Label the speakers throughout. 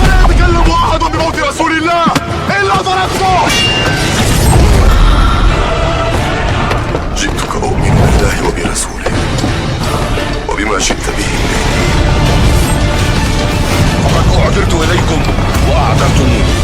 Speaker 1: لا يتكلم أحد بموت رسول الله إلا ضربته. جئتك أؤمن بالله وبرسوله وبما شئت به. فقد أعذرت إليكم وأعذرتموني.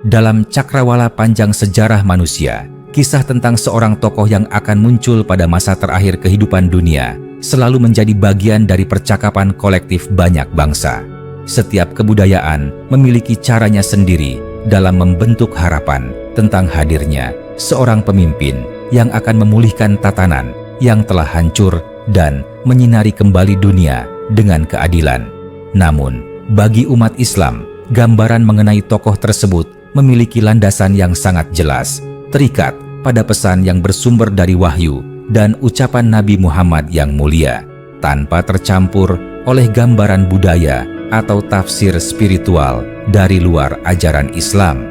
Speaker 2: Dalam cakrawala panjang sejarah manusia, kisah tentang seorang tokoh yang akan muncul pada masa terakhir kehidupan dunia selalu menjadi bagian dari percakapan kolektif banyak bangsa. Setiap kebudayaan memiliki caranya sendiri dalam membentuk harapan tentang hadirnya seorang pemimpin yang akan memulihkan tatanan yang telah hancur dan menyinari kembali dunia dengan keadilan. Namun, bagi umat Islam, gambaran mengenai tokoh tersebut memiliki landasan yang sangat jelas, terikat pada pesan yang bersumber dari wahyu dan ucapan Nabi Muhammad yang mulia, tanpa tercampur oleh gambaran budaya atau tafsir spiritual dari luar ajaran Islam.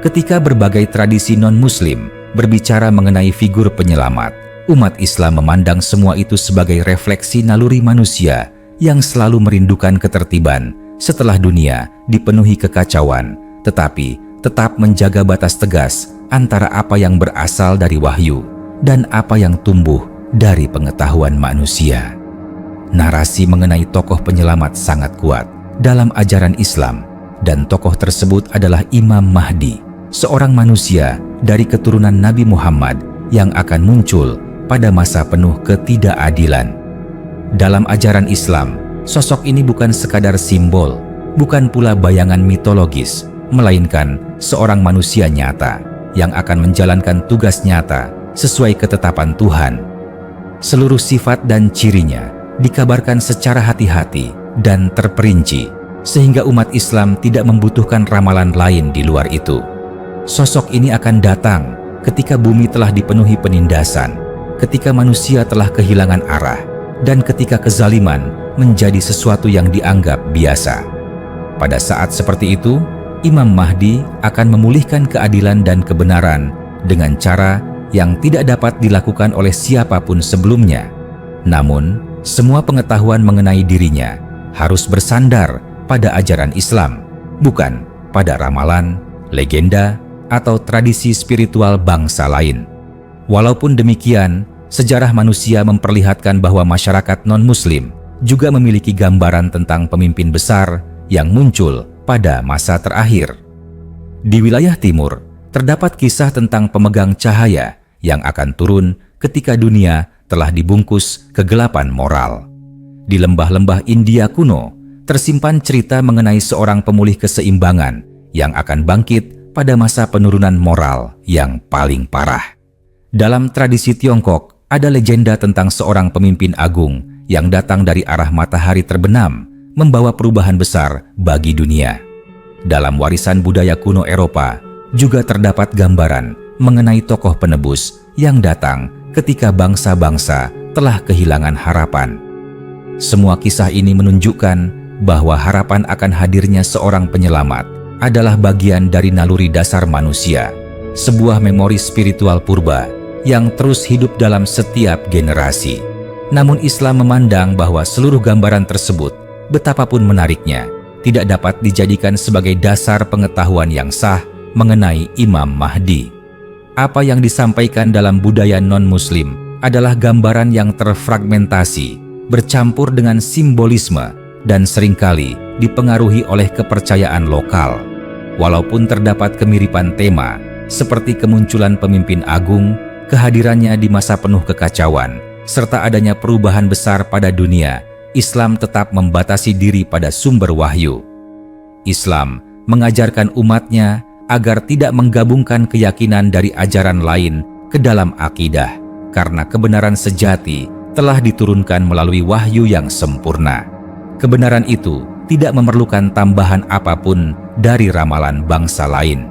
Speaker 2: Ketika berbagai tradisi non-Muslim berbicara mengenai figur penyelamat, umat Islam memandang semua itu sebagai refleksi naluri manusia yang selalu merindukan ketertiban setelah dunia dipenuhi kekacauan, tetapi tetap menjaga batas tegas antara apa yang berasal dari wahyu dan apa yang tumbuh dari pengetahuan manusia. Narasi mengenai tokoh penyelamat sangat kuat dalam ajaran Islam, dan tokoh tersebut adalah Imam Mahdi, seorang manusia dari keturunan Nabi Muhammad yang akan muncul pada masa penuh ketidakadilan. Dalam ajaran Islam, sosok ini bukan sekadar simbol, bukan pula bayangan mitologis, melainkan seorang manusia nyata yang akan menjalankan tugas nyata sesuai ketetapan Tuhan. Seluruh sifat dan cirinya dikabarkan secara hati-hati dan terperinci, sehingga umat Islam tidak membutuhkan ramalan lain di luar itu. Sosok ini akan datang ketika bumi telah dipenuhi penindasan, ketika manusia telah kehilangan arah, dan ketika kezaliman menjadi sesuatu yang dianggap biasa. Pada saat seperti itu, Imam Mahdi akan memulihkan keadilan dan kebenaran dengan cara yang tidak dapat dilakukan oleh siapapun sebelumnya. Namun, semua pengetahuan mengenai dirinya harus bersandar pada ajaran Islam, bukan pada ramalan, legenda, atau tradisi spiritual bangsa lain. Walaupun demikian, sejarah manusia memperlihatkan bahwa masyarakat non-Muslim juga memiliki gambaran tentang pemimpin besar yang muncul pada masa terakhir. Di wilayah timur, terdapat kisah tentang pemegang cahaya yang akan turun ketika dunia telah dibungkus kegelapan moral. Di lembah-lembah India kuno, tersimpan cerita mengenai seorang pemulih keseimbangan yang akan bangkit pada masa penurunan moral yang paling parah. Dalam tradisi Tiongkok, ada legenda tentang seorang pemimpin agung yang datang dari arah matahari terbenam, membawa perubahan besar bagi dunia. Dalam warisan budaya kuno Eropa, juga terdapat gambaran mengenai tokoh penebus yang datang ketika bangsa-bangsa telah kehilangan harapan. Semua kisah ini menunjukkan bahwa harapan akan hadirnya seorang penyelamat adalah bagian dari naluri dasar manusia, sebuah memori spiritual purba yang terus hidup dalam setiap generasi. Namun Islam memandang bahwa seluruh gambaran tersebut, betapapun menariknya, tidak dapat dijadikan sebagai dasar pengetahuan yang sah mengenai Imam Mahdi. Apa yang disampaikan dalam budaya non-Muslim adalah gambaran yang terfragmentasi, bercampur dengan simbolisme, dan seringkali dipengaruhi oleh kepercayaan lokal. Walaupun terdapat kemiripan tema, seperti kemunculan pemimpin agung, kehadirannya di masa penuh kekacauan, serta adanya perubahan besar pada dunia, Islam tetap membatasi diri pada sumber wahyu. Islam mengajarkan umatnya agar tidak menggabungkan keyakinan dari ajaran lain ke dalam akidah, karena kebenaran sejati telah diturunkan melalui wahyu yang sempurna. Kebenaran itu tidak memerlukan tambahan apapun dari ramalan bangsa lain.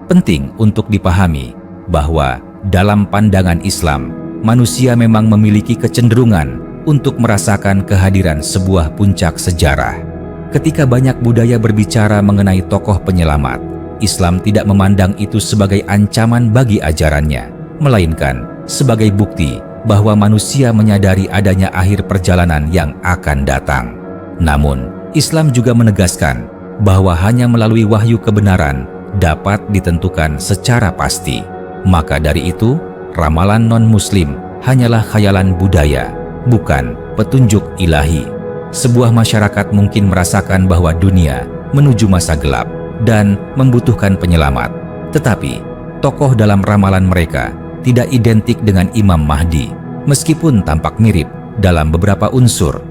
Speaker 2: Penting untuk dipahami bahwa dalam pandangan Islam, manusia memang memiliki kecenderungan untuk merasakan kehadiran sebuah puncak sejarah. Ketika banyak budaya berbicara mengenai tokoh penyelamat, Islam tidak memandang itu sebagai ancaman bagi ajarannya, melainkan sebagai bukti bahwa manusia menyadari adanya akhir perjalanan yang akan datang. Namun, Islam juga menegaskan bahwa hanya melalui wahyu kebenaran dapat ditentukan secara pasti. Maka dari itu, ramalan non-Muslim hanyalah khayalan budaya, bukan petunjuk ilahi. Sebuah masyarakat mungkin merasakan bahwa dunia menuju masa gelap dan membutuhkan penyelamat. Tetapi, tokoh dalam ramalan mereka tidak identik dengan Imam Mahdi, meskipun tampak mirip dalam beberapa unsur.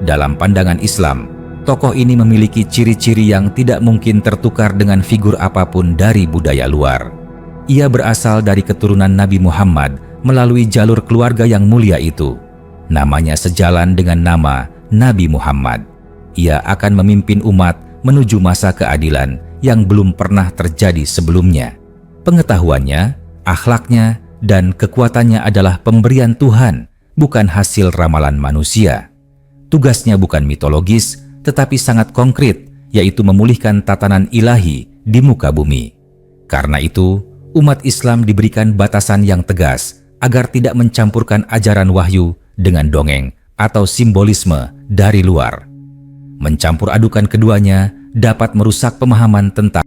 Speaker 2: Dalam pandangan Islam, tokoh ini memiliki ciri-ciri yang tidak mungkin tertukar dengan figur apapun dari budaya luar. Ia berasal dari keturunan Nabi Muhammad melalui jalur keluarga yang mulia itu. Namanya sejalan dengan nama Nabi Muhammad. Ia akan memimpin umat menuju masa keadilan yang belum pernah terjadi sebelumnya. Pengetahuannya, akhlaknya, dan kekuatannya adalah pemberian Tuhan, bukan hasil ramalan manusia. Tugasnya bukan mitologis, tetapi sangat konkret, yaitu memulihkan tatanan ilahi di muka bumi. Karena itu, umat Islam diberikan batasan yang tegas agar tidak mencampurkan ajaran wahyu dengan dongeng atau simbolisme dari luar. Mencampur adukan keduanya dapat merusak pemahaman tentang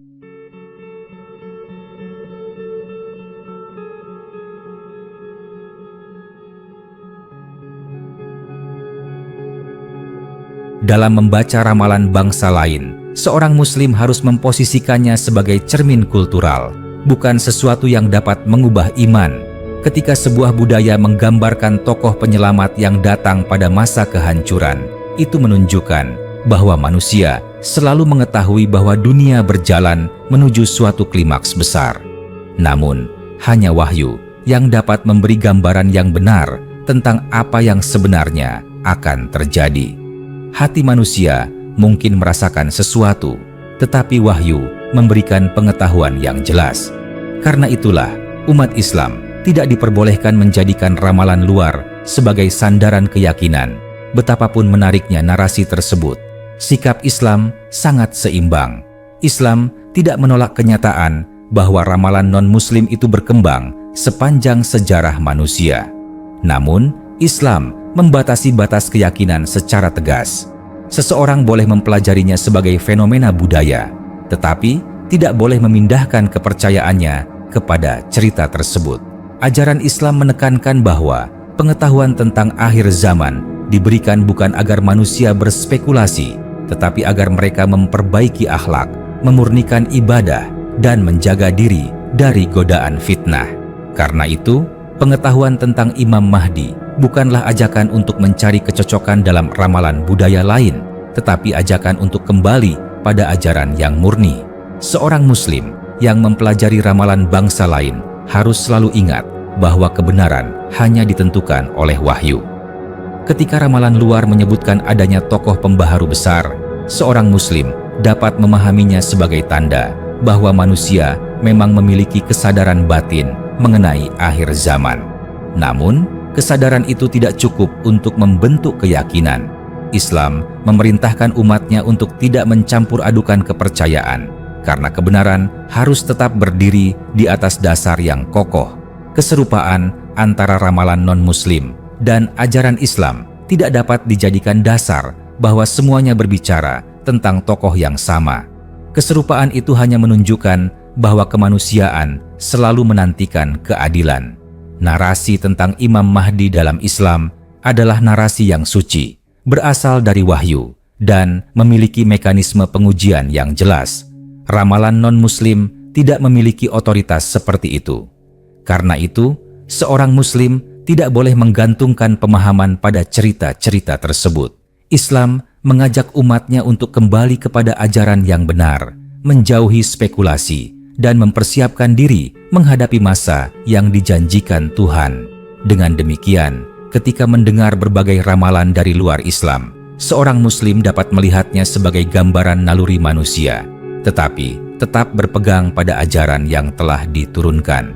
Speaker 2: dalam membaca ramalan bangsa lain. Seorang Muslim harus memposisikannya sebagai cermin kultural, bukan sesuatu yang dapat mengubah iman. Ketika sebuah budaya menggambarkan tokoh penyelamat yang datang pada masa kehancuran, itu menunjukkan bahwa manusia selalu mengetahui bahwa dunia berjalan menuju suatu klimaks besar. Namun, hanya wahyu yang dapat memberi gambaran yang benar tentang apa yang sebenarnya akan terjadi. Hati manusia mungkin merasakan sesuatu, tetapi wahyu memberikan pengetahuan yang jelas. Karena itulah, umat Islam tidak diperbolehkan menjadikan ramalan luar sebagai sandaran keyakinan. Betapapun menariknya narasi tersebut, sikap Islam sangat seimbang. Islam tidak menolak kenyataan bahwa ramalan non-Muslim itu berkembang sepanjang sejarah manusia. Namun, Islam membatasi batas keyakinan secara tegas. Seseorang boleh mempelajarinya sebagai fenomena budaya, tetapi tidak boleh memindahkan kepercayaannya kepada cerita tersebut. Ajaran Islam menekankan bahwa pengetahuan tentang akhir zaman diberikan bukan agar manusia berspekulasi, tetapi agar mereka memperbaiki akhlak, memurnikan ibadah, dan menjaga diri dari godaan fitnah. Karena itu, pengetahuan tentang Imam Mahdi bukanlah ajakan untuk mencari kecocokan dalam ramalan budaya lain, tetapi ajakan untuk kembali pada ajaran yang murni. Seorang Muslim yang mempelajari ramalan bangsa lain harus selalu ingat bahwa kebenaran hanya ditentukan oleh wahyu. Ketika ramalan luar menyebutkan adanya tokoh pembaharu besar, seorang Muslim dapat memahaminya sebagai tanda bahwa manusia memang memiliki kesadaran batin mengenai akhir zaman. Namun, kesadaran itu tidak cukup untuk membentuk keyakinan. Islam memerintahkan umatnya untuk tidak mencampur adukan kepercayaan, karena kebenaran harus tetap berdiri di atas dasar yang kokoh. Keserupaan antara ramalan non-Muslim dan ajaran Islam tidak dapat dijadikan dasar bahwa semuanya berbicara tentang tokoh yang sama. Keserupaan itu hanya menunjukkan bahwa kemanusiaan selalu menantikan keadilan. Narasi tentang Imam Mahdi dalam Islam adalah narasi yang suci, berasal dari wahyu, dan memiliki mekanisme pengujian yang jelas. Ramalan non-Muslim tidak memiliki otoritas seperti itu. Karena itu, seorang Muslim tidak boleh menggantungkan pemahaman pada cerita-cerita tersebut. Islam mengajak umatnya untuk kembali kepada ajaran yang benar, menjauhi spekulasi, dan mempersiapkan diri menghadapi masa yang dijanjikan Tuhan. Dengan demikian, ketika mendengar berbagai ramalan dari luar Islam, seorang Muslim dapat melihatnya sebagai gambaran naluri manusia, tetapi tetap berpegang pada ajaran yang telah diturunkan.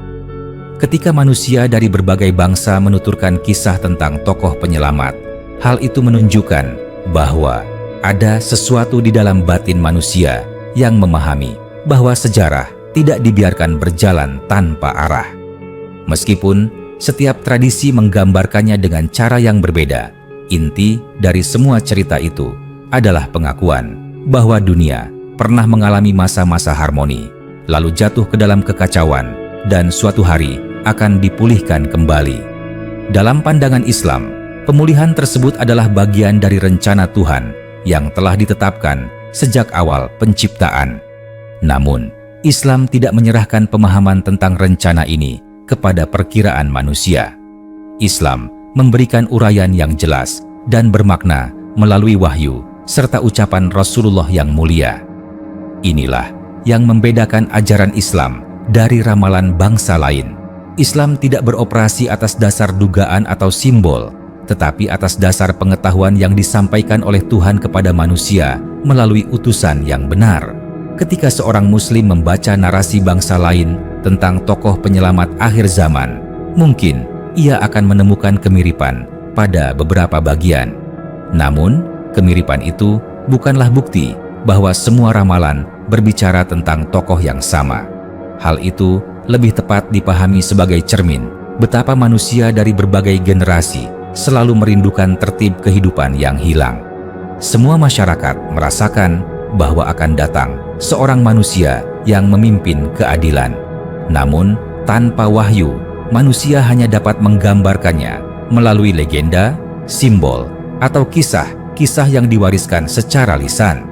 Speaker 2: Ketika manusia dari berbagai bangsa menuturkan kisah tentang tokoh penyelamat, hal itu menunjukkan bahwa ada sesuatu di dalam batin manusia yang memahami bahwa sejarah tidak dibiarkan berjalan tanpa arah. Meskipun setiap tradisi menggambarkannya dengan cara yang berbeda, inti dari semua cerita itu adalah pengakuan bahwa dunia pernah mengalami masa-masa harmoni, lalu jatuh ke dalam kekacauan, dan suatu hari akan dipulihkan kembali. Dalam pandangan Islam, pemulihan tersebut adalah bagian dari rencana Tuhan yang telah ditetapkan sejak awal penciptaan. Namun, Islam tidak menyerahkan pemahaman tentang rencana ini kepada perkiraan manusia. Islam memberikan uraian yang jelas dan bermakna melalui wahyu serta ucapan Rasulullah yang mulia. Inilah yang membedakan ajaran Islam dari ramalan bangsa lain. Islam tidak beroperasi atas dasar dugaan atau simbol, tetapi atas dasar pengetahuan yang disampaikan oleh Tuhan kepada manusia melalui utusan yang benar. Ketika seorang Muslim membaca narasi bangsa lain tentang tokoh penyelamat akhir zaman, mungkin ia akan menemukan kemiripan pada beberapa bagian. Namun, kemiripan itu bukanlah bukti bahwa semua ramalan berbicara tentang tokoh yang sama. Hal itu lebih tepat dipahami sebagai cermin betapa manusia dari berbagai generasi selalu merindukan tertib kehidupan yang hilang. Semua masyarakat merasakan bahwa akan datang seorang manusia yang memimpin keadilan. Namun, tanpa wahyu, manusia hanya dapat menggambarkannya melalui legenda, simbol, atau kisah-kisah yang diwariskan secara lisan.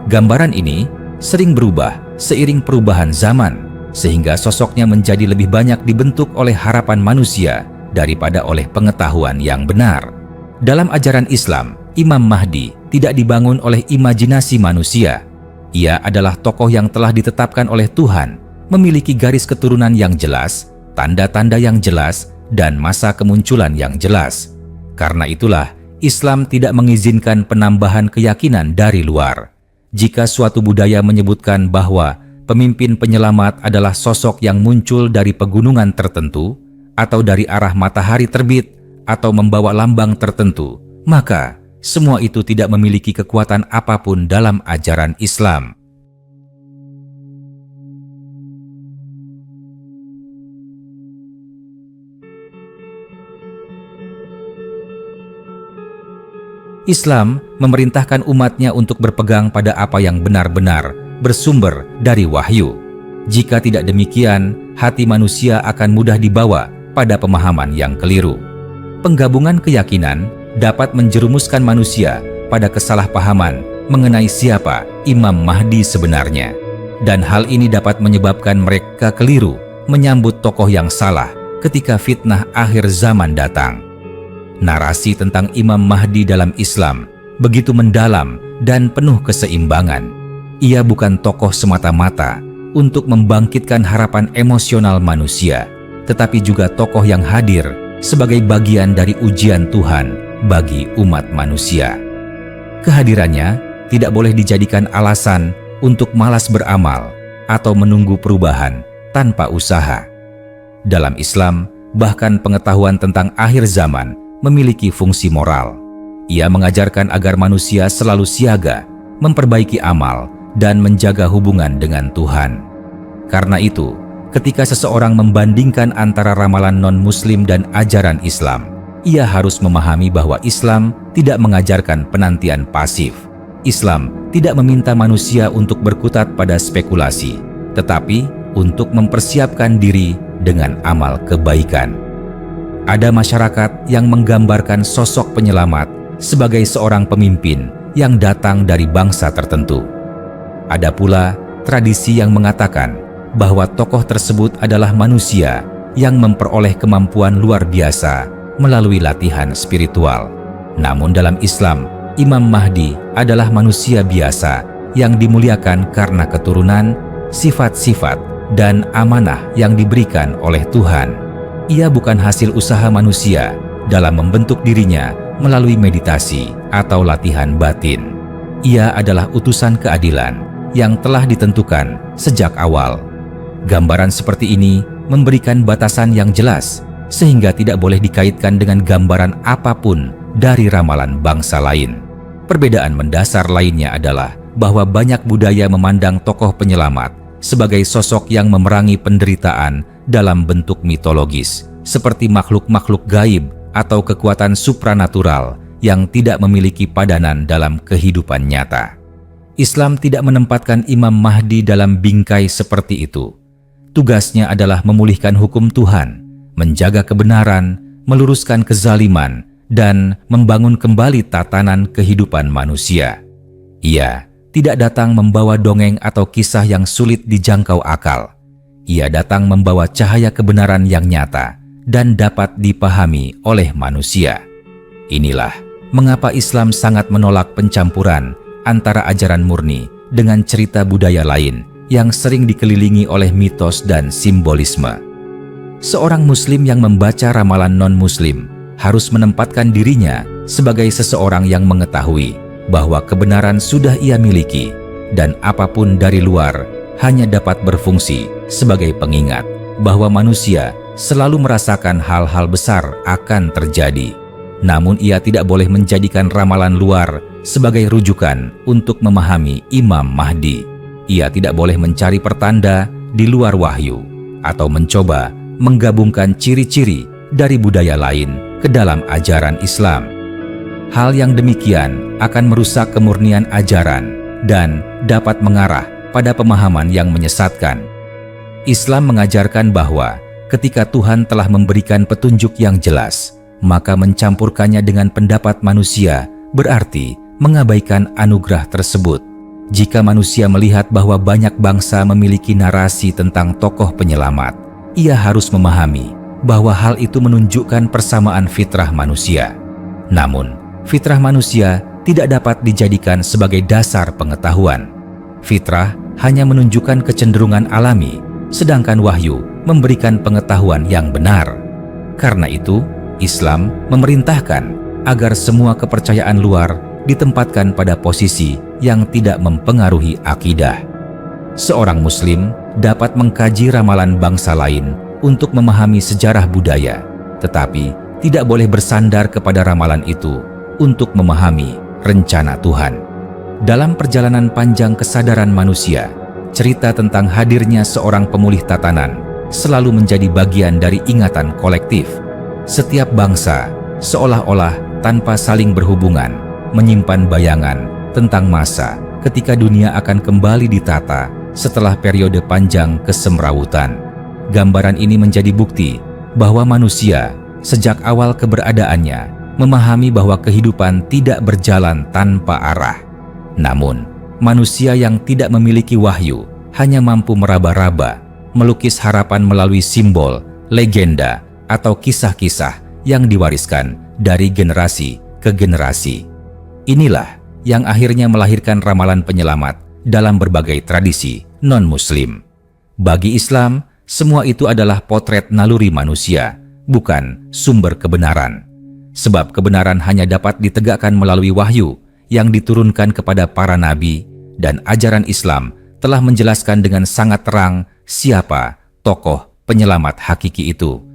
Speaker 2: Gambaran ini sering berubah seiring perubahan zaman, sehingga sosoknya menjadi lebih banyak dibentuk oleh harapan manusia daripada oleh pengetahuan yang benar. Dalam ajaran Islam, Imam Mahdi tidak dibangun oleh imajinasi manusia. Ia adalah tokoh yang telah ditetapkan oleh Tuhan, memiliki garis keturunan yang jelas, tanda-tanda yang jelas, dan masa kemunculan yang jelas. Karena itulah, Islam tidak mengizinkan penambahan keyakinan dari luar. Jika suatu budaya menyebutkan bahwa pemimpin penyelamat adalah sosok yang muncul dari pegunungan tertentu, atau dari arah matahari terbit, atau membawa lambang tertentu, maka semua itu tidak memiliki kekuatan apapun dalam ajaran Islam. Islam memerintahkan umatnya untuk berpegang pada apa yang benar-benar bersumber dari wahyu. Jika tidak demikian, hati manusia akan mudah dibawa pada pemahaman yang keliru. Penggabungan keyakinan dapat menjerumuskan manusia pada kesalahpahaman mengenai siapa Imam Mahdi sebenarnya. Dan hal ini dapat menyebabkan mereka keliru menyambut tokoh yang salah ketika fitnah akhir zaman datang. Narasi tentang Imam Mahdi dalam Islam begitu mendalam dan penuh keseimbangan. Ia bukan tokoh semata-mata untuk membangkitkan harapan emosional manusia, tetapi juga tokoh yang hadir sebagai bagian dari ujian Tuhan bagi umat manusia. Kehadirannya tidak boleh dijadikan alasan untuk malas beramal atau menunggu perubahan tanpa usaha. Dalam Islam, bahkan pengetahuan tentang akhir zaman memiliki fungsi moral. Ia mengajarkan agar manusia selalu siaga, memperbaiki amal, dan menjaga hubungan dengan Tuhan. Karena itu, ketika seseorang membandingkan antara ramalan non-Muslim dan ajaran Islam, ia harus memahami bahwa Islam tidak mengajarkan penantian pasif. Islam tidak meminta manusia untuk berkutat pada spekulasi, tetapi untuk mempersiapkan diri dengan amal kebaikan. Ada masyarakat yang menggambarkan sosok penyelamat sebagai seorang pemimpin yang datang dari bangsa tertentu. Ada pula tradisi yang mengatakan bahwa tokoh tersebut adalah manusia yang memperoleh kemampuan luar biasa melalui latihan spiritual. Namun dalam Islam, Imam Mahdi adalah manusia biasa yang dimuliakan karena keturunan, sifat-sifat, dan amanah yang diberikan oleh Tuhan. Ia bukan hasil usaha manusia dalam membentuk dirinya melalui meditasi atau latihan batin. Ia adalah utusan keadilan yang telah ditentukan sejak awal. Gambaran seperti ini memberikan batasan yang jelas sehingga tidak boleh dikaitkan dengan gambaran apapun dari ramalan bangsa lain. Perbedaan mendasar lainnya adalah bahwa banyak budaya memandang tokoh penyelamat sebagai sosok yang memerangi penderitaan dalam bentuk mitologis, seperti makhluk-makhluk gaib atau kekuatan supranatural yang tidak memiliki padanan dalam kehidupan nyata. Islam tidak menempatkan Imam Mahdi dalam bingkai seperti itu. Tugasnya adalah memulihkan hukum Tuhan, menjaga kebenaran, meluruskan kezaliman, dan membangun kembali tatanan kehidupan manusia. Ia tidak datang membawa dongeng atau kisah yang sulit dijangkau akal. Ia datang membawa cahaya kebenaran yang nyata dan dapat dipahami oleh manusia. Inilah mengapa Islam sangat menolak pencampuran antara ajaran murni dengan cerita budaya lain yang sering dikelilingi oleh mitos dan simbolisme. Seorang Muslim yang membaca ramalan non-Muslim harus menempatkan dirinya sebagai seseorang yang mengetahui bahwa kebenaran sudah ia miliki dan apapun dari luar hanya dapat berfungsi sebagai pengingat bahwa manusia selalu merasakan hal-hal besar akan terjadi. Namun ia tidak boleh menjadikan ramalan luar sebagai rujukan untuk memahami Imam Mahdi. Ia tidak boleh mencari pertanda di luar wahyu atau mencoba menggabungkan ciri-ciri dari budaya lain ke dalam ajaran Islam. Hal yang demikian akan merusak kemurnian ajaran dan dapat mengarah pada pemahaman yang menyesatkan. Islam mengajarkan bahwa ketika Tuhan telah memberikan petunjuk yang jelas, maka mencampurkannya dengan pendapat manusia berarti mengabaikan anugerah tersebut. Jika manusia melihat bahwa banyak bangsa memiliki narasi tentang tokoh penyelamat, ia harus memahami bahwa hal itu menunjukkan persamaan fitrah manusia. Namun, fitrah manusia tidak dapat dijadikan sebagai dasar pengetahuan. Fitrah hanya menunjukkan kecenderungan alami, sedangkan wahyu memberikan pengetahuan yang benar. Karena itu, Islam memerintahkan agar semua kepercayaan luar ditempatkan pada posisi yang tidak mempengaruhi akidah. Seorang Muslim dapat mengkaji ramalan bangsa lain untuk memahami sejarah budaya, tetapi tidak boleh bersandar kepada ramalan itu untuk memahami rencana Tuhan. Dalam perjalanan panjang kesadaran manusia, cerita tentang hadirnya seorang pemulih tatanan selalu menjadi bagian dari ingatan kolektif. Setiap bangsa seolah-olah tanpa saling berhubungan menyimpan bayangan tentang masa ketika dunia akan kembali ditata setelah periode panjang kesemrawutan. Gambaran ini menjadi bukti bahwa manusia sejak awal keberadaannya memahami bahwa kehidupan tidak berjalan tanpa arah. Namun, manusia yang tidak memiliki wahyu hanya mampu meraba-raba, melukis harapan melalui simbol, legenda, atau kisah-kisah yang diwariskan dari generasi ke generasi. Inilah yang akhirnya melahirkan ramalan penyelamat dalam berbagai tradisi non-Muslim. Bagi Islam, semua itu adalah potret naluri manusia, bukan sumber kebenaran. Sebab kebenaran hanya dapat ditegakkan melalui wahyu yang diturunkan kepada para nabi, dan ajaran Islam telah menjelaskan dengan sangat terang siapa tokoh penyelamat hakiki itu.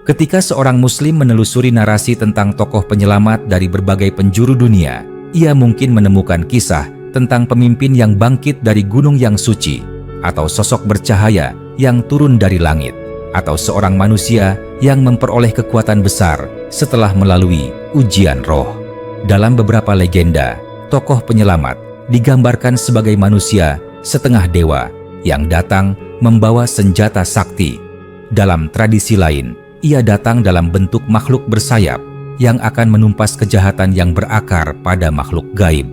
Speaker 2: Ketika seorang Muslim menelusuri narasi tentang tokoh penyelamat dari berbagai penjuru dunia, ia mungkin menemukan kisah tentang pemimpin yang bangkit dari gunung yang suci, atau sosok bercahaya yang turun dari langit, atau seorang manusia yang memperoleh kekuatan besar setelah melalui ujian roh. Dalam beberapa legenda, tokoh penyelamat digambarkan sebagai manusia setengah dewa yang datang membawa senjata sakti. Dalam tradisi lain, ia datang dalam bentuk makhluk bersayap yang akan menumpas kejahatan yang berakar pada makhluk gaib.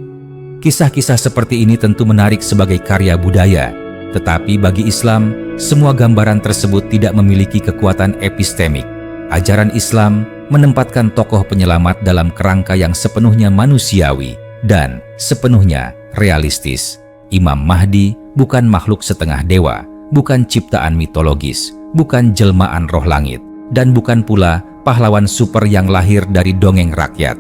Speaker 2: Kisah-kisah seperti ini tentu menarik sebagai karya budaya, tetapi bagi Islam, semua gambaran tersebut tidak memiliki kekuatan epistemik Ajaran Islam menempatkan tokoh penyelamat dalam kerangka yang sepenuhnya manusiawi dan sepenuhnya realistis. Imam Mahdi bukan makhluk setengah dewa, bukan ciptaan mitologis, bukan jelmaan roh langit, dan bukan pula pahlawan super yang lahir dari dongeng rakyat.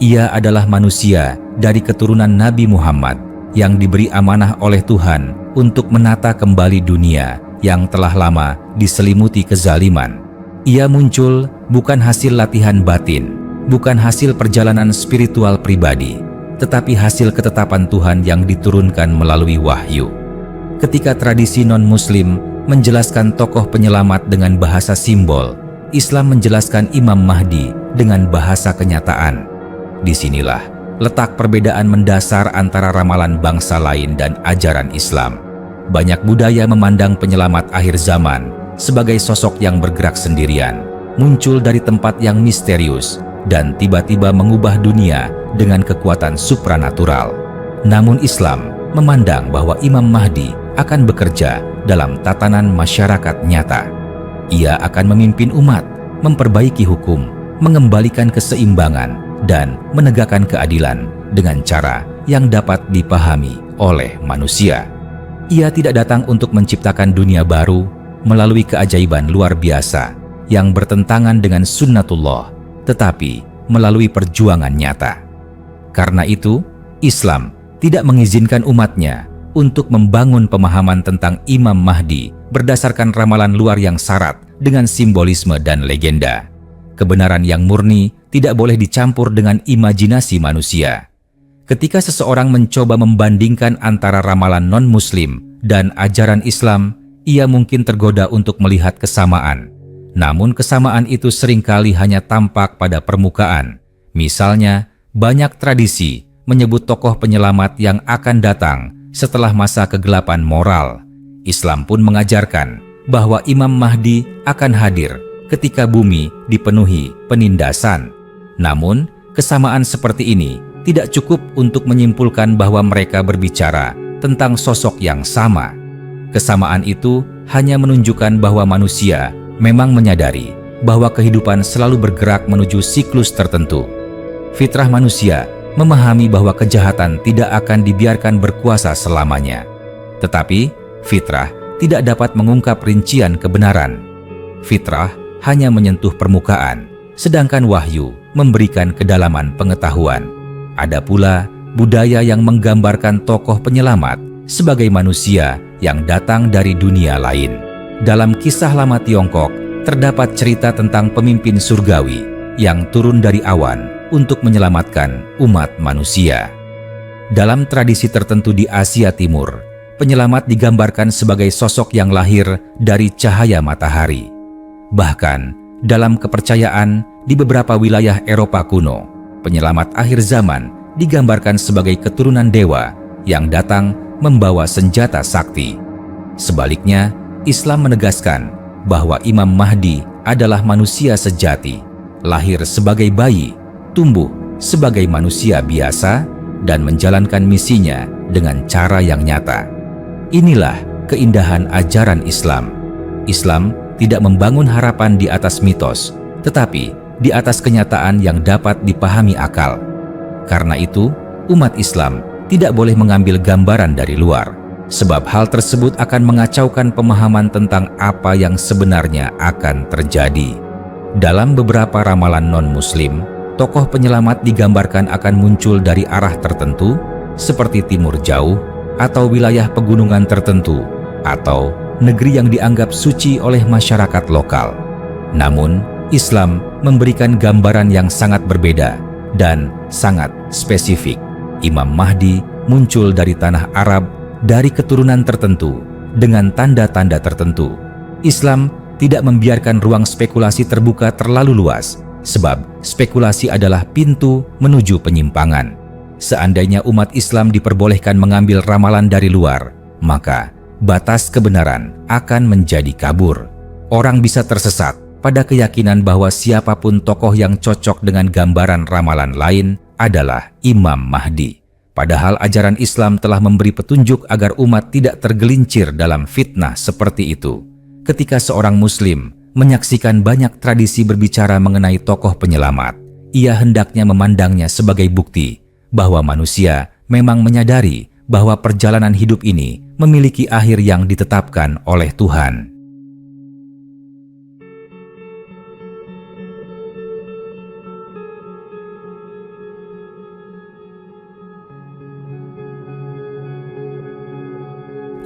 Speaker 2: Ia adalah manusia dari keturunan Nabi Muhammad yang diberi amanah oleh Tuhan untuk menata kembali dunia yang telah lama diselimuti kezaliman. Ia muncul bukan hasil latihan batin, bukan hasil perjalanan spiritual pribadi, tetapi hasil ketetapan Tuhan yang diturunkan melalui wahyu. Ketika tradisi non-Muslim menjelaskan tokoh penyelamat dengan bahasa simbol, Islam menjelaskan Imam Mahdi dengan bahasa kenyataan. Disinilah letak perbedaan mendasar antara ramalan bangsa lain dan ajaran Islam. Banyak budaya memandang penyelamat akhir zaman sebagai sosok yang bergerak sendirian, muncul dari tempat yang misterius, dan tiba-tiba mengubah dunia dengan kekuatan supranatural. Namun Islam memandang bahwa Imam Mahdi akan bekerja dalam tatanan masyarakat nyata. Ia akan memimpin umat, memperbaiki hukum, mengembalikan keseimbangan, dan menegakkan keadilan dengan cara yang dapat dipahami oleh manusia. Ia tidak datang untuk menciptakan dunia baru melalui keajaiban luar biasa yang bertentangan dengan sunnatullah, tetapi melalui perjuangan nyata. Karena itu, Islam tidak mengizinkan umatnya untuk membangun pemahaman tentang Imam Mahdi berdasarkan ramalan luar yang syarat dengan simbolisme dan legenda. Kebenaran yang murni tidak boleh dicampur dengan imajinasi manusia. Ketika seseorang mencoba membandingkan antara ramalan non-Muslim dan ajaran Islam, ia mungkin tergoda untuk melihat kesamaan. Namun kesamaan itu seringkali hanya tampak pada permukaan. Misalnya, banyak tradisi menyebut tokoh penyelamat yang akan datang setelah masa kegelapan moral. Islam pun mengajarkan bahwa Imam Mahdi akan hadir ketika bumi dipenuhi penindasan. Namun, kesamaan seperti ini tidak cukup untuk menyimpulkan bahwa mereka berbicara tentang sosok yang sama. Kesamaan itu hanya menunjukkan bahwa manusia memang menyadari bahwa kehidupan selalu bergerak menuju siklus tertentu. Fitrah manusia memahami bahwa kejahatan tidak akan dibiarkan berkuasa selamanya. Tetapi, fitrah tidak dapat mengungkap rincian kebenaran. Fitrah hanya menyentuh permukaan, sedangkan wahyu memberikan kedalaman pengetahuan. Ada pula budaya yang menggambarkan tokoh penyelamat sebagai manusia yang datang dari dunia lain. Dalam kisah lama Tiongkok, terdapat cerita tentang pemimpin surgawi yang turun dari awan untuk menyelamatkan umat manusia. Dalam tradisi tertentu di Asia Timur, penyelamat digambarkan sebagai sosok yang lahir dari cahaya matahari. Bahkan, dalam kepercayaan di beberapa wilayah Eropa kuno, penyelamat akhir zaman digambarkan sebagai keturunan dewa yang datang membawa senjata sakti. Sebaliknya, Islam menegaskan bahwa Imam Mahdi adalah manusia sejati, lahir sebagai bayi, tumbuh sebagai manusia biasa, dan menjalankan misinya dengan cara yang nyata. Inilah keindahan ajaran Islam. Islam tidak membangun harapan di atas mitos, tetapi di atas kenyataan yang dapat dipahami akal. Karena itu, umat Islam tidak boleh mengambil gambaran dari luar, sebab hal tersebut akan mengacaukan pemahaman tentang apa yang sebenarnya akan terjadi. Dalam beberapa ramalan non-Muslim, tokoh penyelamat digambarkan akan muncul dari arah tertentu, seperti timur jauh, atau wilayah pegunungan tertentu, atau negeri yang dianggap suci oleh masyarakat lokal. Namun, Islam memberikan gambaran yang sangat berbeda dan sangat spesifik. Imam Mahdi muncul dari tanah Arab, dari keturunan tertentu, dengan tanda-tanda tertentu. Islam tidak membiarkan ruang spekulasi terbuka terlalu luas, sebab spekulasi adalah pintu menuju penyimpangan. Seandainya umat Islam diperbolehkan mengambil ramalan dari luar, maka batas kebenaran akan menjadi kabur. Orang bisa tersesat pada keyakinan bahwa siapapun tokoh yang cocok dengan gambaran ramalan lain adalah Imam Mahdi. Padahal ajaran Islam telah memberi petunjuk agar umat tidak tergelincir dalam fitnah seperti itu. Ketika seorang Muslim menyaksikan banyak tradisi berbicara mengenai tokoh penyelamat, ia hendaknya memandangnya sebagai bukti bahwa manusia memang menyadari bahwa perjalanan hidup ini memiliki akhir yang ditetapkan oleh Tuhan.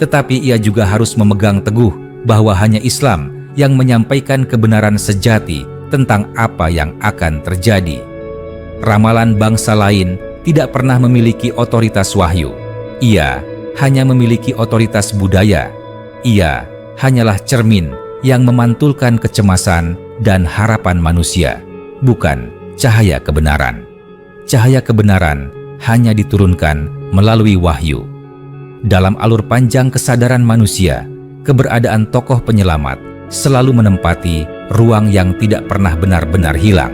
Speaker 2: Tetapi ia juga harus memegang teguh bahwa hanya Islam yang menyampaikan kebenaran sejati tentang apa yang akan terjadi. Ramalan bangsa lain tidak pernah memiliki otoritas wahyu. Ia hanya memiliki otoritas budaya. Ia hanyalah cermin yang memantulkan kecemasan dan harapan manusia, bukan cahaya kebenaran. Cahaya kebenaran hanya diturunkan melalui wahyu. Dalam alur panjang kesadaran manusia, keberadaan tokoh penyelamat selalu menempati ruang yang tidak pernah benar-benar hilang.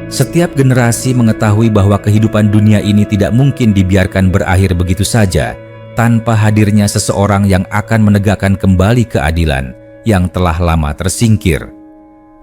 Speaker 2: Setiap generasi mengetahui bahwa kehidupan dunia ini tidak mungkin dibiarkan berakhir begitu saja tanpa hadirnya seseorang yang akan menegakkan kembali keadilan yang telah lama tersingkir.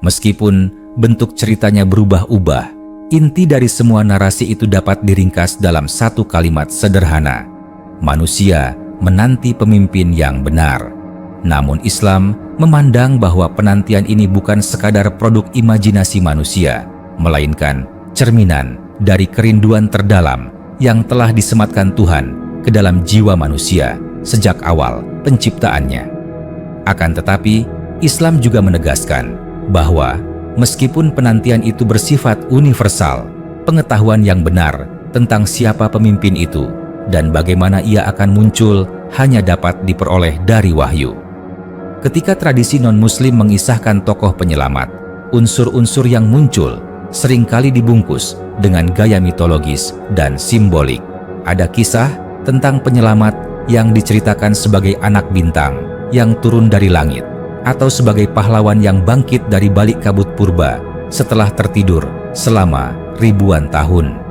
Speaker 2: Meskipun bentuk ceritanya berubah-ubah, inti dari semua narasi itu dapat diringkas dalam satu kalimat sederhana: manusia menanti pemimpin yang benar. Namun Islam memandang bahwa penantian ini bukan sekadar produk imajinasi manusia, melainkan cerminan dari kerinduan terdalam yang telah disematkan Tuhan ke dalam jiwa manusia sejak awal penciptaannya. Akan tetapi, Islam juga menegaskan bahwa meskipun penantian itu bersifat universal, pengetahuan yang benar tentang siapa pemimpin itu dan bagaimana ia akan muncul hanya dapat diperoleh dari wahyu. Ketika tradisi non-muslim mengisahkan tokoh penyelamat, unsur-unsur yang muncul seringkali dibungkus dengan gaya mitologis dan simbolik. Ada kisah tentang penyelamat yang diceritakan sebagai anak bintang yang turun dari langit, atau sebagai pahlawan yang bangkit dari balik kabut purba setelah tertidur selama ribuan tahun.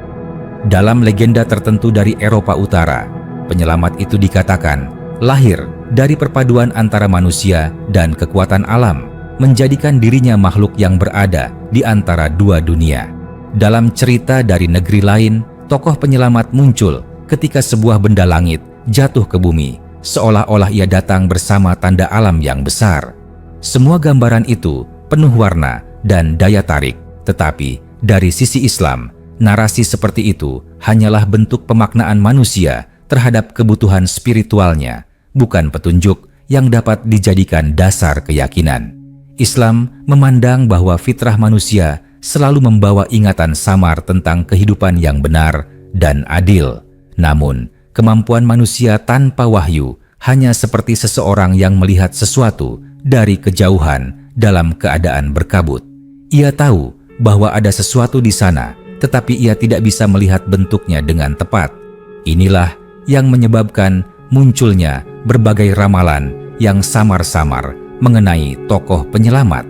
Speaker 2: Dalam legenda tertentu dari Eropa Utara, penyelamat itu dikatakan lahir dari perpaduan antara manusia dan kekuatan alam, menjadikan dirinya makhluk yang berada di antara dua dunia. Dalam cerita dari negeri lain, tokoh penyelamat muncul ketika sebuah benda langit jatuh ke bumi, seolah-olah ia datang bersama tanda alam yang besar. Semua gambaran itu penuh warna dan daya tarik, tetapi dari sisi Islam, narasi seperti itu hanyalah bentuk pemaknaan manusia terhadap kebutuhan spiritualnya, bukan petunjuk yang dapat dijadikan dasar keyakinan. Islam memandang bahwa fitrah manusia selalu membawa ingatan samar tentang kehidupan yang benar dan adil. Namun, kemampuan manusia tanpa wahyu hanya seperti seseorang yang melihat sesuatu dari kejauhan dalam keadaan berkabut. Ia tahu bahwa ada sesuatu di sana, tetapi ia tidak bisa melihat bentuknya dengan tepat. Inilah yang menyebabkan munculnya berbagai ramalan yang samar-samar mengenai tokoh penyelamat.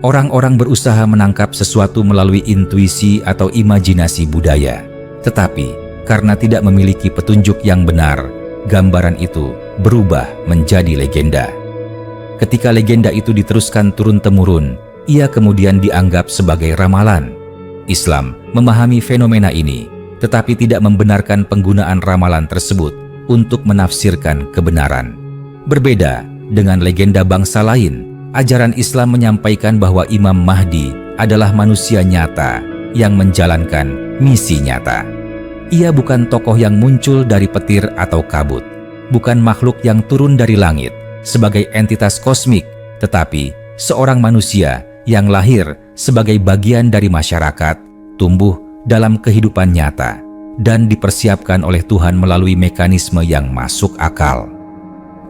Speaker 2: Orang-orang berusaha menangkap sesuatu melalui intuisi atau imajinasi budaya, tetapi karena tidak memiliki petunjuk yang benar, gambaran itu berubah menjadi legenda. Ketika legenda itu diteruskan turun-temurun, ia kemudian dianggap sebagai ramalan. Islam memahami fenomena ini, tetapi tidak membenarkan penggunaan ramalan tersebut untuk menafsirkan kebenaran. Berbeda dengan legenda bangsa lain, ajaran Islam menyampaikan bahwa Imam Mahdi adalah manusia nyata yang menjalankan misi nyata. Ia bukan tokoh yang muncul dari petir atau kabut, bukan makhluk yang turun dari langit sebagai entitas kosmik, tetapi seorang manusia yang lahir sebagai bagian dari masyarakat, tumbuh dalam kehidupan nyata, dan dipersiapkan oleh Tuhan melalui mekanisme yang masuk akal.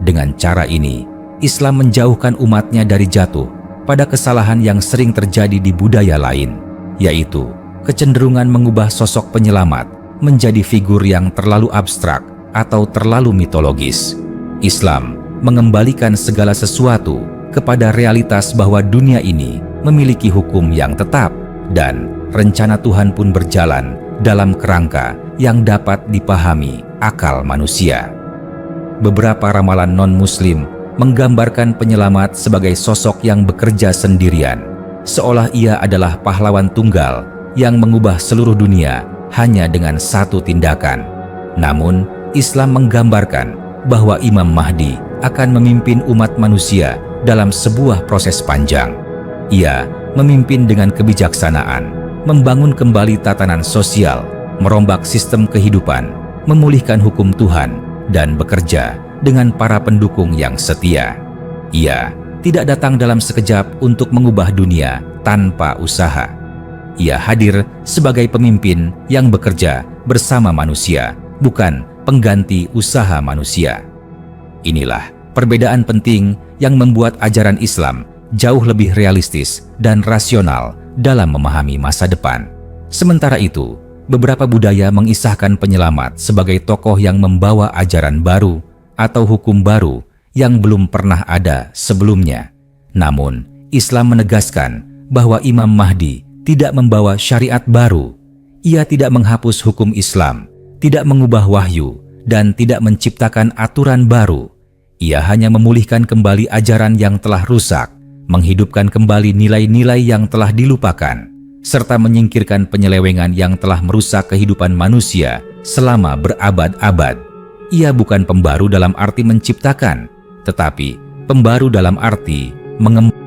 Speaker 2: Dengan cara ini, Islam menjauhkan umatnya dari jatuh pada kesalahan yang sering terjadi di budaya lain, yaitu kecenderungan mengubah sosok penyelamat menjadi figur yang terlalu abstrak atau terlalu mitologis. Islam mengembalikan segala sesuatu kepada realitas bahwa dunia ini memiliki hukum yang tetap, dan rencana Tuhan pun berjalan dalam kerangka yang dapat dipahami akal manusia. Beberapa ramalan non-muslim menggambarkan penyelamat sebagai sosok yang bekerja sendirian, seolah ia adalah pahlawan tunggal yang mengubah seluruh dunia hanya dengan satu tindakan. Namun, Islam menggambarkan bahwa Imam Mahdi akan memimpin umat manusia dalam sebuah proses panjang. Ia memimpin dengan kebijaksanaan, membangun kembali tatanan sosial, merombak sistem kehidupan, memulihkan hukum Tuhan, dan bekerja dengan para pendukung yang setia. Ia tidak datang dalam sekejap untuk mengubah dunia tanpa usaha. Ia hadir sebagai pemimpin yang bekerja bersama manusia, bukan pengganti usaha manusia. Inilah perbedaan penting yang membuat ajaran Islam jauh lebih realistis dan rasional dalam memahami masa depan. Sementara itu, beberapa budaya mengisahkan penyelamat sebagai tokoh yang membawa ajaran baru atau hukum baru yang belum pernah ada sebelumnya. Namun, Islam menegaskan bahwa Imam Mahdi tidak membawa syariat baru. Ia tidak menghapus hukum Islam, tidak mengubah wahyu, dan tidak menciptakan aturan baru. Ia hanya memulihkan kembali ajaran yang telah rusak, menghidupkan kembali nilai-nilai yang telah dilupakan, serta menyingkirkan penyelewengan yang telah merusak kehidupan manusia selama berabad-abad. Ia bukan pembaru dalam arti menciptakan, tetapi pembaru dalam arti mengembangkan.